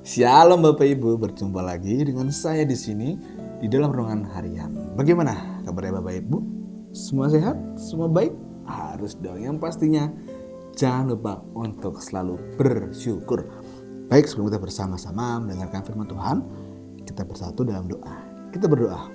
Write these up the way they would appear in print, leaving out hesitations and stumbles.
Shalom Bapak Ibu, berjumpa lagi dengan saya di sini di dalam renungan harian. Bagaimana kabarnya Bapak Ibu? Semua sehat? Semua baik? Harus dong, yang pastinya jangan lupa untuk selalu bersyukur. Baik, sebelum kita bersama-sama mendengarkan firman Tuhan, kita bersatu dalam doa. Kita berdoa.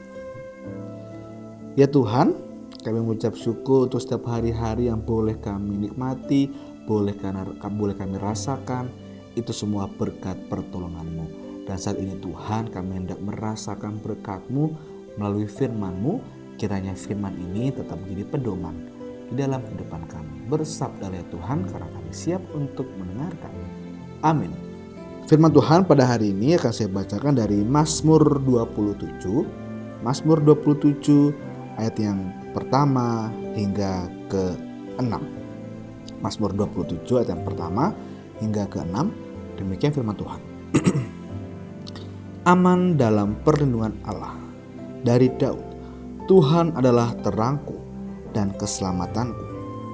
Ya Tuhan, kami mengucap syukur untuk setiap hari-hari yang boleh kami nikmati, boleh kami rasakan. Itu semua berkat pertolongan-Mu. Dan saat ini Tuhan, kami hendak merasakan berkat-Mu melalui firman-Mu. Kiranya firman ini tetap menjadi pedoman di dalam kehidupan kami. Bersabdalah ya Tuhan, karena kami siap untuk mendengarkan. Amin. Firman Tuhan pada hari ini akan saya bacakan dari Mazmur 27. Mazmur 27 ayat yang pertama hingga ke-6. Mazmur 27 ayat yang pertama hingga ke-6, demikian firman Tuhan. Aman dalam perlindungan Allah. Dari Daud, Tuhan adalah terangku dan keselamatanku.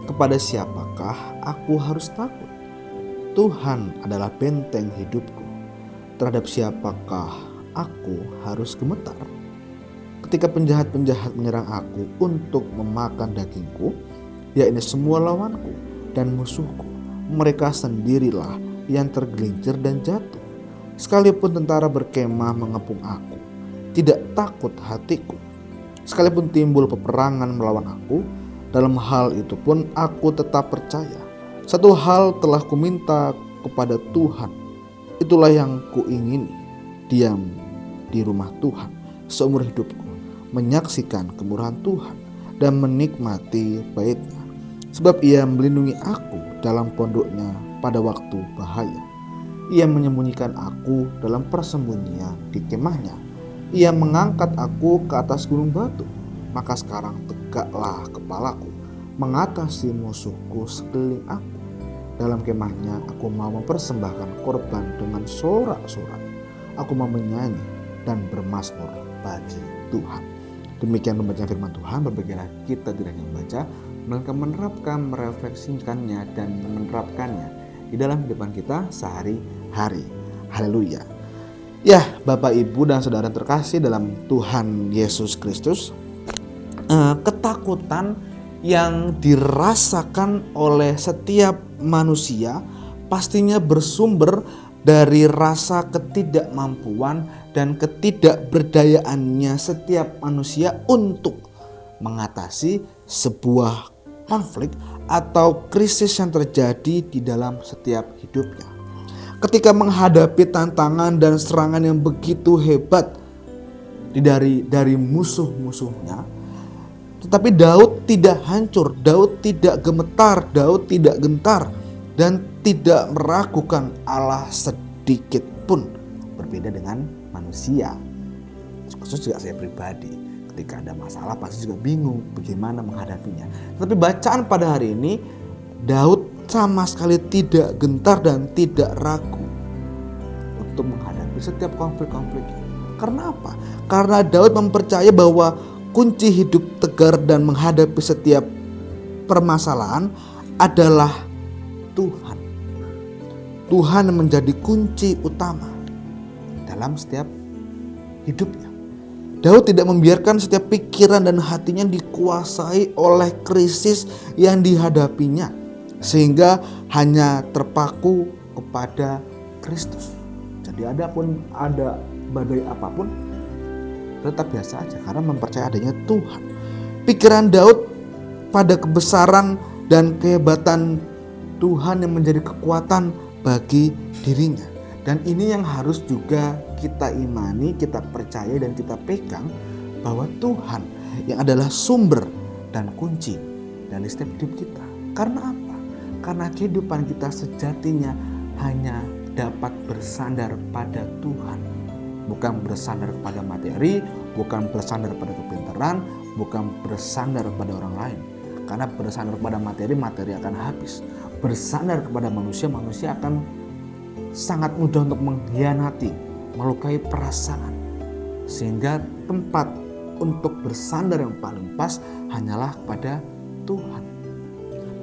Kepada siapakah aku harus takut? Tuhan adalah benteng hidupku. Terhadap siapakah aku harus gemetar? Ketika penjahat-penjahat menyerang aku untuk memakan dagingku, yakni semua lawanku dan musuhku, mereka sendirilah yang tergelincir dan jatuh. Sekalipun tentara berkemah mengepung aku, tidak takut hatiku. Sekalipun timbul peperangan melawan aku, dalam hal itu pun aku tetap percaya. Satu hal telah kuminta kepada Tuhan, itulah yang kuingini, diam di rumah Tuhan seumur hidupku, menyaksikan kemurahan Tuhan dan menikmati baiknya. Sebab ia melindungi aku dalam pondoknya pada waktu bahaya. Ia menyembunyikan aku dalam persembunyian di kemahnya. Ia mengangkat aku ke atas gunung batu. Maka sekarang tegaklah kepalaku mengatasi musuhku sekeliling aku. Dalam kemahnya aku mau mempersembahkan korban dengan sorak-sorak. Aku mau menyanyi dan bermazmur bagi Tuhan. Demikian pembacaan firman Tuhan. Berbagilah kita tidak hanya membaca, melainkan menerapkan, merefleksikannya dan menerapkannya di dalam kehidupan kita sehari-hari. Haleluya. Ya, Bapak, Ibu, dan saudara terkasih dalam Tuhan Yesus Kristus, ketakutan yang dirasakan oleh setiap manusia pastinya bersumber dari rasa ketidakmampuan dan ketidakberdayaannya setiap manusia untuk mengatasi sebuah konflik atau krisis yang terjadi di dalam setiap hidupnya. Ketika menghadapi tantangan dan serangan yang begitu hebat dari musuh-musuhnya, tetapi Daud tidak hancur, Daud tidak gemetar, Daud tidak gentar, dan tidak meragukan Allah sedikit pun. Berbeda dengan manusia, khusus juga saya pribadi. Ketika ada masalah pasti juga bingung bagaimana menghadapinya. Tapi bacaan pada hari ini, Daud sama sekali tidak gentar dan tidak ragu untuk menghadapi setiap konflik-konflik. Karena apa? Karena Daud mempercayai bahwa kunci hidup tegar dan menghadapi setiap permasalahan adalah Tuhan. Tuhan yang menjadi kunci utama dalam setiap hidupnya. Daud tidak membiarkan setiap pikiran dan hatinya dikuasai oleh krisis yang dihadapinya, sehingga hanya terpaku kepada Kristus. Jadi ada badai apapun, tetap biasa aja karena mempercayai adanya Tuhan. Pikiran Daud pada kebesaran dan kehebatan Tuhan yang menjadi kekuatan bagi dirinya. Dan ini yang harus juga kita imani, kita percaya dan kita pegang, bahwa Tuhan yang adalah sumber dan kunci dari setiap hidup kita. Karena apa? Karena kehidupan kita sejatinya hanya dapat bersandar pada Tuhan. Bukan bersandar kepada materi, bukan bersandar pada kepintaran, bukan bersandar pada orang lain. Karena bersandar pada materi akan habis. Bersandar kepada manusia akan sangat mudah untuk mengkhianati, melukai perasaan. Sehingga tempat untuk bersandar yang paling pas hanyalah kepada Tuhan.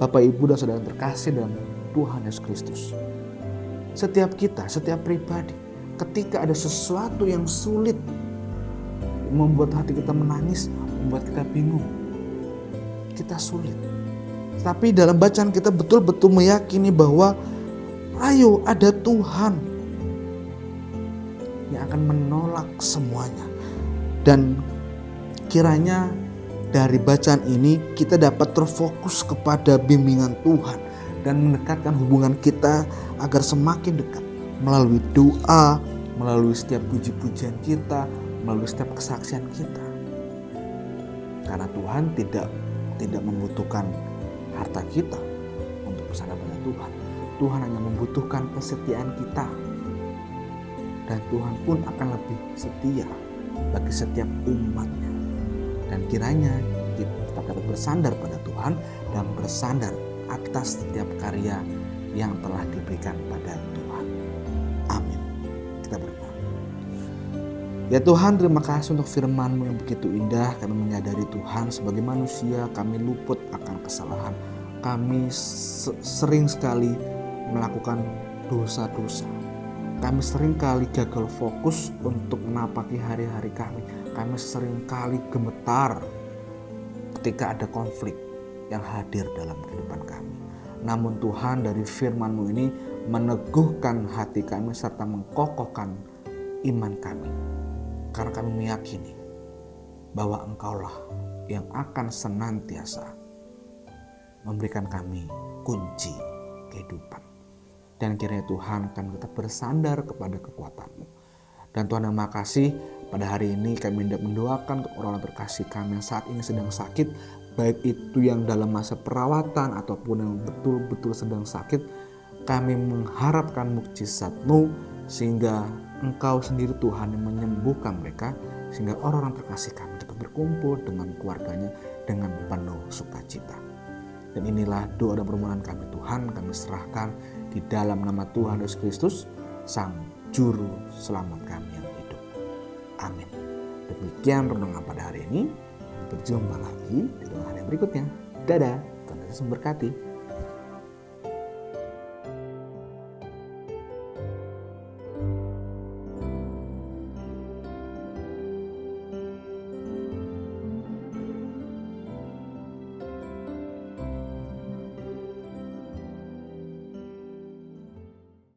Bapak, Ibu, dan saudara terkasih dalam Tuhan Yesus Kristus, setiap kita, setiap pribadi ketika ada sesuatu yang sulit, membuat hati kita menangis, membuat kita bingung, kita sulit. Tapi dalam bacaan kita betul-betul meyakini bahwa ayo ada Tuhan yang akan menolak semuanya. Dan kiranya dari bacaan ini kita dapat terfokus kepada bimbingan Tuhan dan mendekatkan hubungan kita agar semakin dekat melalui doa, melalui setiap puji-pujian kita, melalui setiap kesaksian kita. Karena Tuhan tidak membutuhkan harta kita untuk bersandar pada Tuhan. Tuhan hanya membutuhkan kesetiaan kita. Dan Tuhan pun akan lebih setia bagi setiap umatnya. Dan kiranya kita dapat bersandar pada Tuhan dan bersandar atas setiap karya yang telah diberikan pada Tuhan. Amin. Kita berdoa. Ya Tuhan, terima kasih untuk firman-Mu yang begitu indah. Kami menyadari Tuhan sebagai manusia kami luput akan kesalahan. Kami sering sekali melakukan dosa-dosa. Kami sering kali gagal fokus untuk menapaki hari-hari kami. Kami sering kali gemetar ketika ada konflik yang hadir dalam kehidupan kami. Namun Tuhan, dari firman-Mu ini meneguhkan hati kami serta mengkokohkan iman kami. Karena kami meyakini bahwa Engkaulah yang akan senantiasa memberikan kami kunci kehidupan. Dan kiranya Tuhan kami tetap bersandar kepada kekuatan-Mu. Dan Tuhan yang makasih, pada hari ini kami hendak mendoakan untuk orang-orang terkasih kami yang saat ini sedang sakit, baik itu yang dalam masa perawatan ataupun yang betul-betul sedang sakit. Kami mengharapkan mukjizat-Mu sehingga Engkau sendiri Tuhan yang menyembuhkan mereka, sehingga orang-orang terkasih kami dapat berkumpul dengan keluarganya dengan penuh sukacita. Dan inilah doa dan permohonan kami Tuhan, kami serahkan di dalam nama Tuhan Yesus Kristus, Sang Juru Selamat kami yang hidup. Amin. Demikian renungan pada hari ini. Berjumpa lagi di renungan yang berikutnya. Dadah, Tuhan Yesus memberkati.